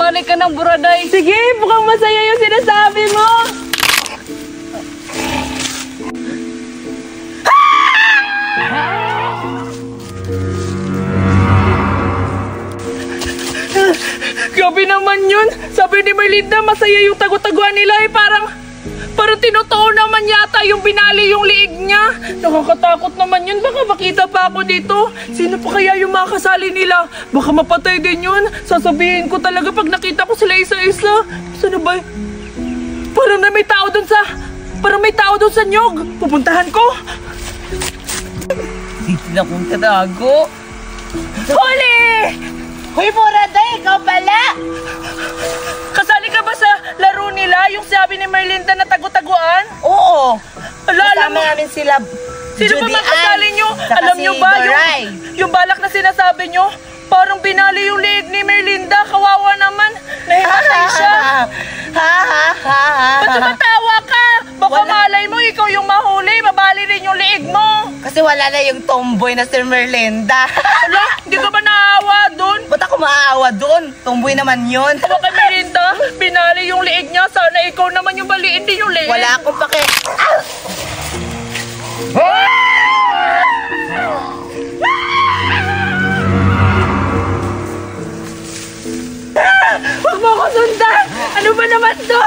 Sumali ka ng buraday. Sige, mukhang masaya yung sinasabi mo. Grabe naman yun. Sabi ni Merlinda, masaya yung tago-taguan nila eh. Parang tinotoo naman yata yung binali yung liig niya. Nakakatakot naman yun. Baka makita pa ako dito. Sino pa kaya yung mga kasali nila? Baka mapatay din yun. Sasabihin ko talaga pag nakita ko sila isa-isa. Saan ba? Parang may tao dun sa nyog. Pupuntahan ko. Dito na kong tatago. Huli! Hoy, Buraday, ikaw pala! Kasali ka ba sa laro nila? Yung sabi ni Merlinda na tagu-taguan? Oo. Alam mo namin sila. Sino ba makasali nyo? Alam nyo ba yung balak na sinasabi nyo? Parang binali yung liig ni Merlinda. Kawawa naman. Nahimatay siya. Ba't tumatawa ka? Baka malay mo, ikaw yung mahuli. Mabali rin yung liig mo. Kasi wala na yung tomboy na si Merlinda. Ala, hindi ka ba naawa dun? Ba't ako maaawa doon? Tomboy naman yun. Baka kay Merlinda, binali yung liig niya. Sana ikaw naman yung baliin din yung liig. Wala akong pake. Huwag mo ko sundan! Ano ba naman to?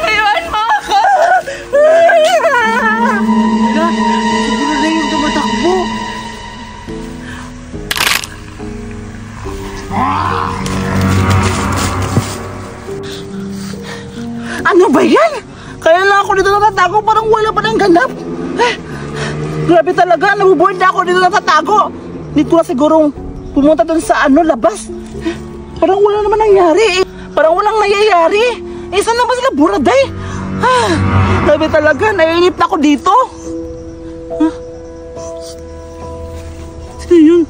Iwan mo ako! Siguro na yung tumatakbo. Ano ba yan? Kaya lang ako dito natatago, parang wala pa ng ganap. Grabe talaga, nabuboard na ako dito natatago. Dito na sigurong pumunta dun sa labas. Parang wala naman nangyari. Parang walang nangyayari. Saan naman sila Buraday? Grabe talaga, naiinip na ako dito. Sino yun?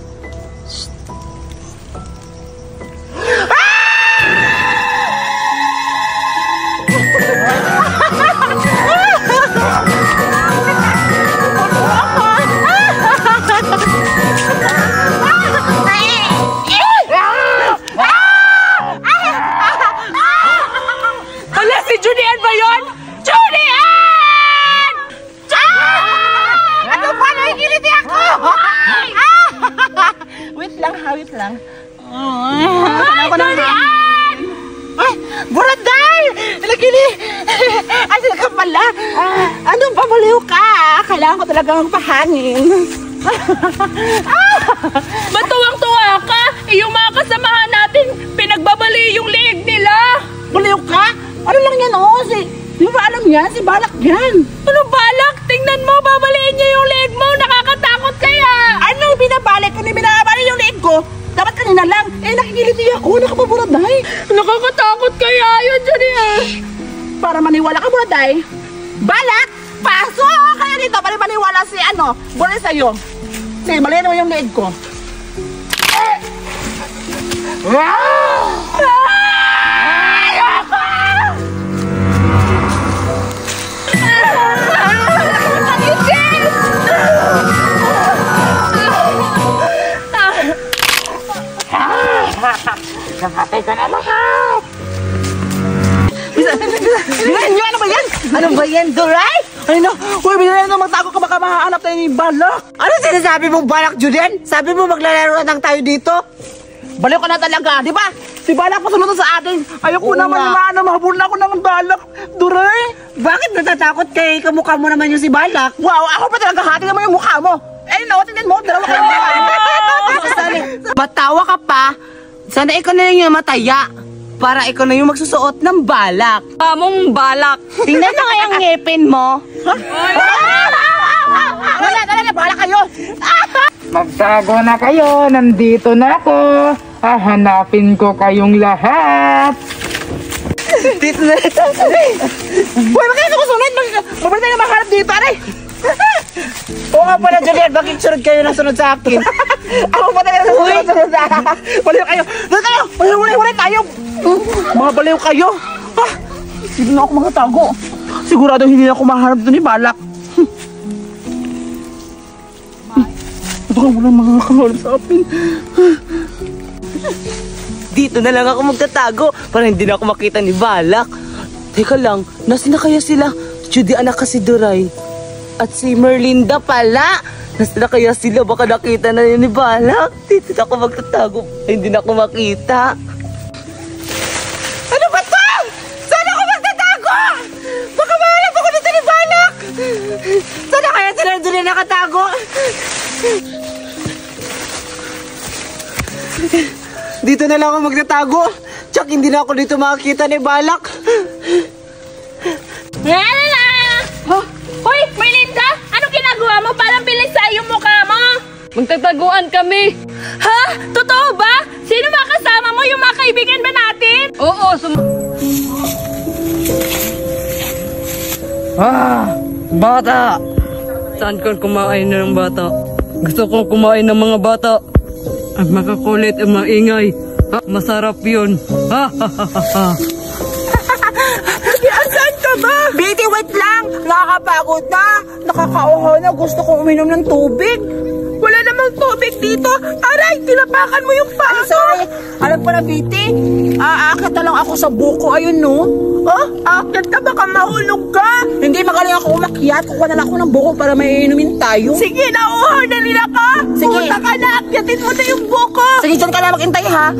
Wait lang. Ay, Buraday! Nagili! Ay, sila ka pala! Anong pabaliw ka? Kailangan ko talaga magpahangin. Ba't tuwang-tuwa ka? Yung mga kasamahan natin, pinagbabali yung liig nila. Baliw ka? Ano lang yan, oh? Di ba alam yan? Si Balak yan. Anong Balak? Tingnan mo, babaliin niya yung liig mo. Nakakatakot kaya. Anong binabalik? Kung binabalik yung liig ko, dapat kanina lang. Nakikiliti ako. Nakapaburaday. Nakakatakot kaya yun dyan eh. Para maniwala ka, Buraday. Balak! Pasok! Kaya dito, para maniwala si Buray sa'yo. Sige, baliin mo yung liig ko. Nakatay ka na lahat! Ano ba yan? Ano ba yan, Duray? Ay no! Uy, binala na magtago ka, baka mahanap tayo ni Balak! Ano sinasabi mong Balak, Julian? Sabi mo maglalaro lang tayo dito? Baliw ka na talaga, di ba? Si Balak pasunod sa atin. Ayoko naman yung mahabol na ako ng Balak. Duray! Bakit natatakot kay kamukha mo naman yung si Balak? Wow, ako pa talaga hati naman yung mukha mo. Tingnan mo, dalawa kayo. Matawa ka pa. Sana ikaw na yung mataya. Para ikaw na yung magsusuot ng balak. Among Balak. Tingnan na nga yung ngipin mo. Dala, Balak kayo. Magtago na kayo, nandito na ako. Hahanapin ko kayong lahat. Dito na ito. Uy, bakit sumusunod? Mabalik tayo na mahanap dito, aray. Oo nga pala, Julian. Bakit sunod kayo na sunod sa akin? Ako pa tayo sunod sa akin. Baliw kayo. Doon kayo. Baliw tayo. Mga baliw kayo. Hindi na ako makatago. Sigurado hindi na ako mahanap doon ni Balak. baka walang makakahanap sa akin. Dito na lang ako magtatago para hindi na ako makita ni Balak. Teka lang, nasa na kaya sila? Judy anak kasi Duray. At si Merlinda pala. Nasa na kaya sila? Baka nakita na yun ni Balak. Dito na ako magtatago. Ay, hindi na ako makita. Ano ba to? Saan ako magtatago? Baka mahalap ako dito ni Balak. Saan na kaya sila doon na nakatago? Dito na lang ako magtatago. Tsak, hindi na ako dito makakita ni Balak. Huh? Hoy, Merlinda! Anong ginagawa mo? Parang bilis sa iyong mukha mo. Magtataguan kami. Ha? Totoo ba? Sino mga kasama mo? Yung mga kaibigan ba natin? Oo, bata! Saan ka kumain ng bata? Gusto kong kumain ng mga bata. At makakulit at maingay. Ha? Masarap yun. Ha ha ha ha ha. Saan ka ba? Baby, wait lang! Nakakapagod na! Nakakauhaw na! Gusto kong uminom ng tubig! Wala namang tubig dito! Aray! Tinapakan mo yung paa ko! Sorry! Alam ko na, Biti! Aakit na lang ako sa buko. Ayun, no? Oh? Aakit ka? Baka mahulog ka! Hindi, magaling ako umakyat. Kukuha na lang ako ng buko para may inumin tayo. Sige, nauhaw na nila ka! Sige! Punta ka na! Akyatin mo na yung buko! Sige, dyan ka na maghintay, ha?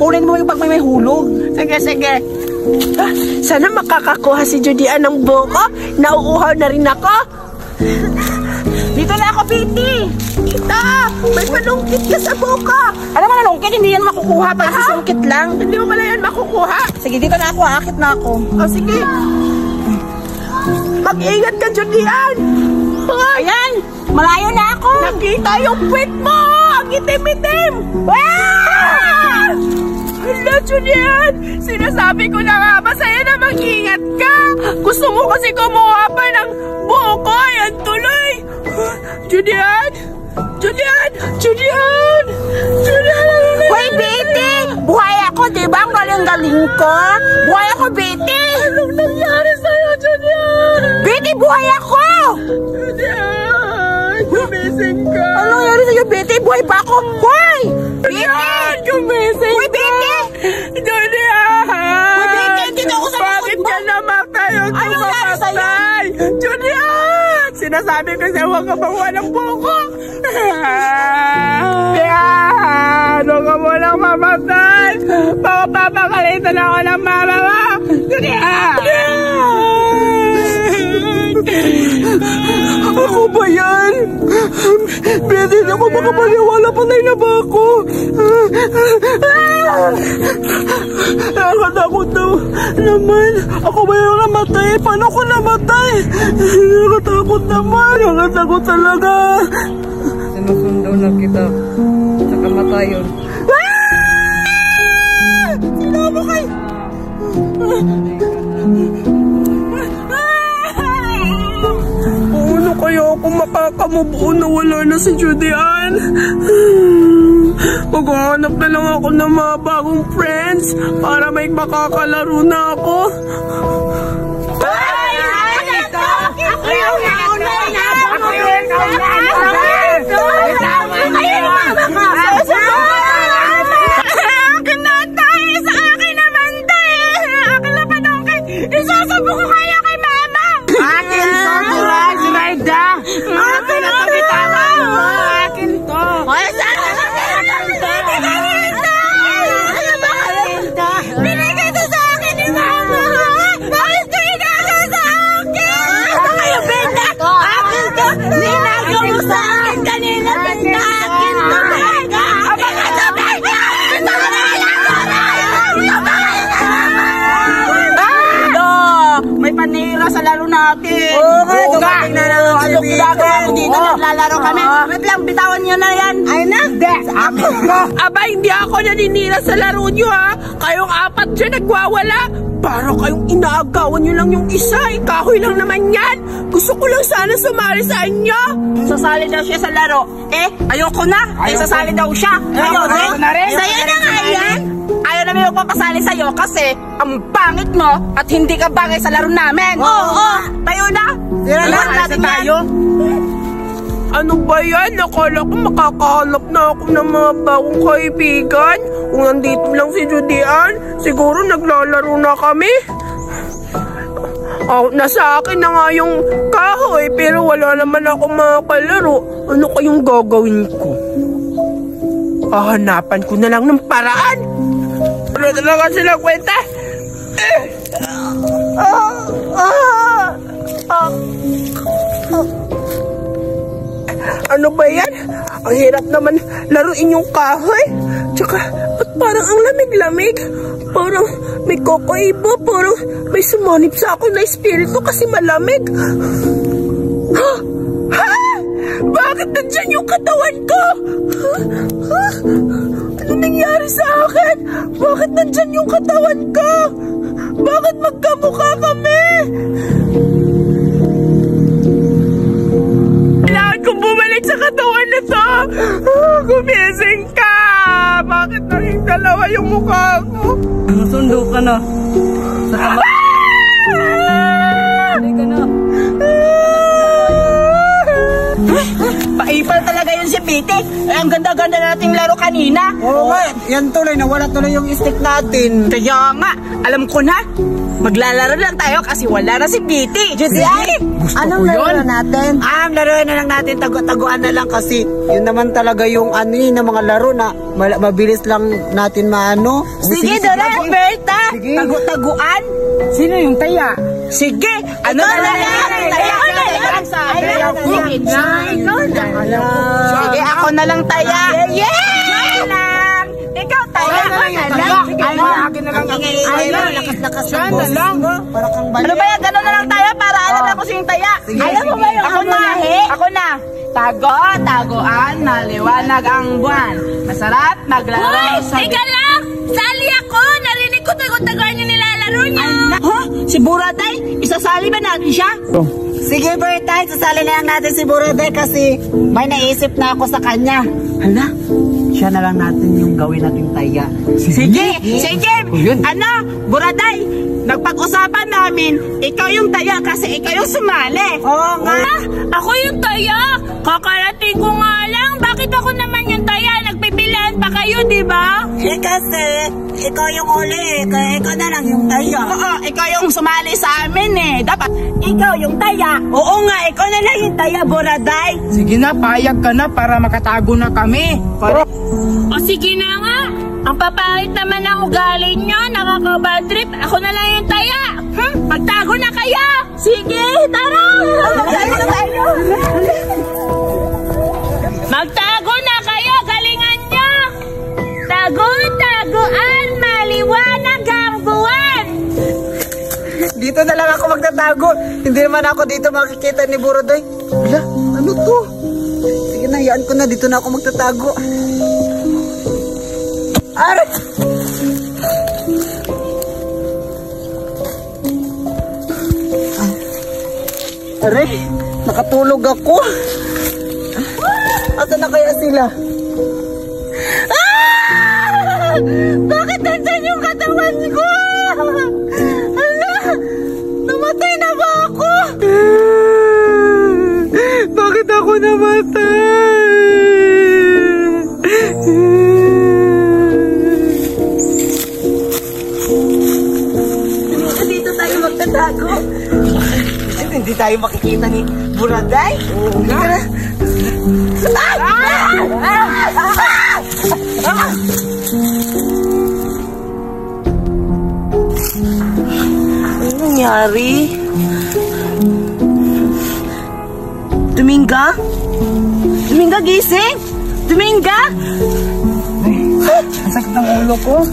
Kunin mo yung pag may hulog. Sige, sige. Sana makakakuha si Judian ng buko. Nauuhaw na rin ako. Dito na ako, Biti. Kita, may panungkit ka sa buko. Alam mo, nanungkit, hindi yan makukuha. Pag sisungkit lang. Hindi mo pala yan makukuha. Sige, dito na ako, akit na ako. O, sige. Mag-ingat ka, Judian. Ayan, malayo na ako. Nakita yung puwit mo. Ang itim-itim. Hala, Julian! Sinasabi ko na nga ba sa'yo na mag-ingat ka? Gusto mo kasi kumuha pa ng buko. Ayan tuloy. Julian! Julian! Julian! Julian! Hoy, Betty! Buhay ako, diba? Ang galing-galing ko. Buhay ako, Betty! Anong nangyari sa'yo, Julian? Betty, buhay ako! Julian! Gumising ka! Anong nangyari sa'yo, Betty? Buhay pa ako! Hoy! Julian! Gumising ka! Hoy, Betty! Julian! Hoy, Betty! Hindi na ako sa bakit ka namatay? Anong nangyari sa'yo? Julian! Sinasabi ko sa'yo, huwag ka makuha ng buko! Huwag ka mo lang mamatay! Baka papakalitan ako ng mama mo! Julian! Ako ba yan? Betty, ako makapaniwala, patay na ba ako? Nakatakot daw naman. Ako ba yung namatay? Paano ko namatay? Nakatakot naman. Nakatakot talaga. Sinusundo na kita sa kamatayon. Sino mo kayo? Paano kaya ako makakamubuo na wala na si Judian? Maghahanap na lang ako ng mga bagong friends para may makakalaro na ako. Naglalaro kami. Wait lang, bitawan nyo na yan. Ay na. Aba, hindi ako naninira sa laro nyo, ha. Kayong apat dyan nagwawala. Para kayong inaagawan nyo lang yung isa. Ikahoy lang naman yan. Gusto ko lang sana sumali sa inyo. Sasali daw siya sa laro. Eh, ayoko na. Eh, sasali daw siya. Ayoko na rin. Sa'yo na nga yan. Ayaw namin magpapasali sa'yo kasi ang pangit mo at hindi ka bagay sa laro namin. Oo. Tayo na. Tira na natin tayo. Ano ba yan? Nakala ko makakahanap na ako ng mga bagong kaibigan. Kung nandito lang si Judian, siguro naglalaro na kami. Oh, nasa akin na nga yung kahoy, pero wala naman ako mga kalaro. Ano kayong gagawin ko? Hahanapan ko na lang ng paraan. Ano talaga sila kwenta? Ano ba yan? Ang hirap naman laruin yung kahoy. Tsaka, at parang ang lamig-lamig. Parang may kokoibo. Parang may sumanib sa akin na espiritu kasi malamig. Ha? Ha? Bakit nandyan yung katawan ko? Ha? Ano nangyari sa akin? Bakit nandyan yung katawan ko? Bakit magkamukha kami? Kailangan kong bumalik sa katawan na to. Gumising ka! Bakit naging dalawa yung mukha ko? Masundo ka na. Sa tama. Hindi ka na. Paipal talaga yun si Piti. Eh, ang ganda-ganda nating laro kanina. Oo nga, yan tuloy, nawala tuloy yung stick natin. Kaya nga, alam ko na. Maglalaro lang tayo kasi wala na si Piti. Ay, anong laro natin? Laruin na lang natin, tago-taguan na lang kasi yun naman talaga yung na mga laro na mabilis lang natin maano. Sige, Dora, Berta. Tagu-taguan. Sino yung taya? Sige, ano na lang? Sige, ako na lang taya. Yeah! lang. Ikaw taya. Akin na lang. Lakas-lakas lang. Ano ba yan? Gano'n na lang tayo para alam na kung sino taya. Alam mo ba yung ako na? Ako na. Tago-taguan, maliwanag ang buwan. Masarap maglaro sa... Teka lang! Sali ako! Narinig ko tago-taguan yung nilalaro niya. Ha? Si Buraday? Isasali ba natin siya? Sige, Bertay, sasali na lang natin si Buraday kasi may naisip na ako sa kanya. Hala? Siya na lang natin yung gawin nating taya. Sige! Sige! Ano? Buraday! Nagpag-usapan namin, ikaw yung taya kasi ikaw yung sumali. Oo nga. Ako yung taya! Kakarating ko nga lang. Bakit ako naman yung taya? Nagpipilaan pa kayo, di ba? Kasi ikaw yung uli, kaya ikaw na lang yung taya. Oo, ikaw yung sumali sa amin eh. Dapat ikaw yung taya. Oo nga, ikaw na lang yung taya, Buraday. Sige na, payag ka na para makatago na kami. O sige na nga. Ang papahit naman ang ugali nyo. Nakaka-bad trip. Ako na lang yung taya. Magtago na kayo. Sige, tara. Magtago na kayo. Galingan nyo. Tago-taguan. Maliwanag ang buwan. Dito na lang ako magtatago. Hindi naman ako dito makikita ni Buraday. Wala, ano to? Sige na, yaan ko na. Dito na ako magtatago. Aray! Aray! Nakatulog ako. Asa na kaya sila? Ah! Bakit nandyan yung katawan ko? Ala! Namatay na ba ako? Bakit ako namatay? Dito tayo magtatago. Hindi tayo makikita ni Buraday. Oo nga. Ano nangyari? Dominga? Dominga, gising! Dominga! Ang sakit ng ulo ko.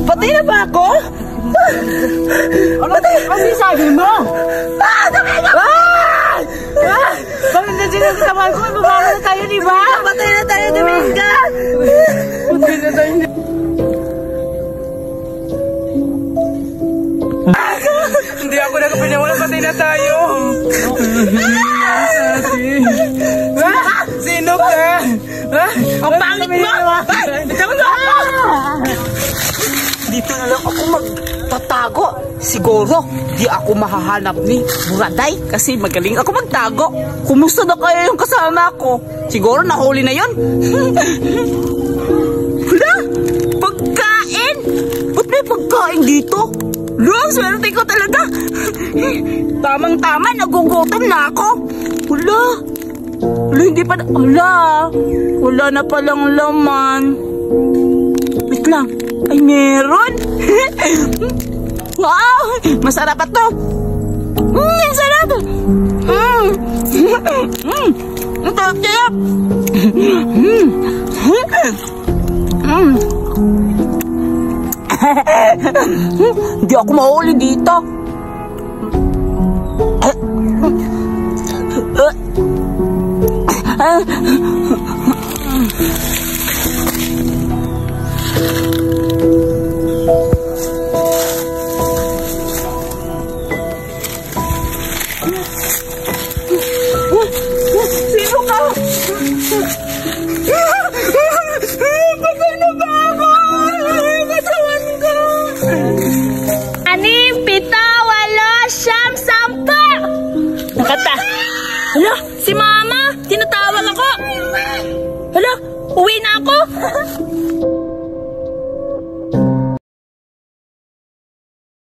Patay na ba ako? Ano sabi mo? Dominga! Bakit na sinasamahan ko? Babago na tayo, di ba? Patay na tayo, Dominga! Patay na tayo. Hindi ako nakapiniwala, patay na tayo. Sino ka? Ang pangit mo! Dito na lang ako magtatago. Siguro, di ako mahahanap ni Buraday kasi magaling ako magtago. magtago. Kumusta na kaya yung kasama ko? Siguro nahuli na yun. Wala! Pagkain! Ba't may pagkain dito? Wala, swerte ko talaga. Tamang-tama, nagugutom na ako. Wala. Wala, hindi pa na. Wala na palang laman. Wait lang. Ay, meron. Wow! Masarap ito. Ang sarap. Ang sarap. Hindi ako mahuli dito. Sino ka? Paano ba ako? Matawan ka. 6, 7, 8, 9, 10. Nakata. Hala, si Mama. Tinatawag ako. Hala, uwi na ako.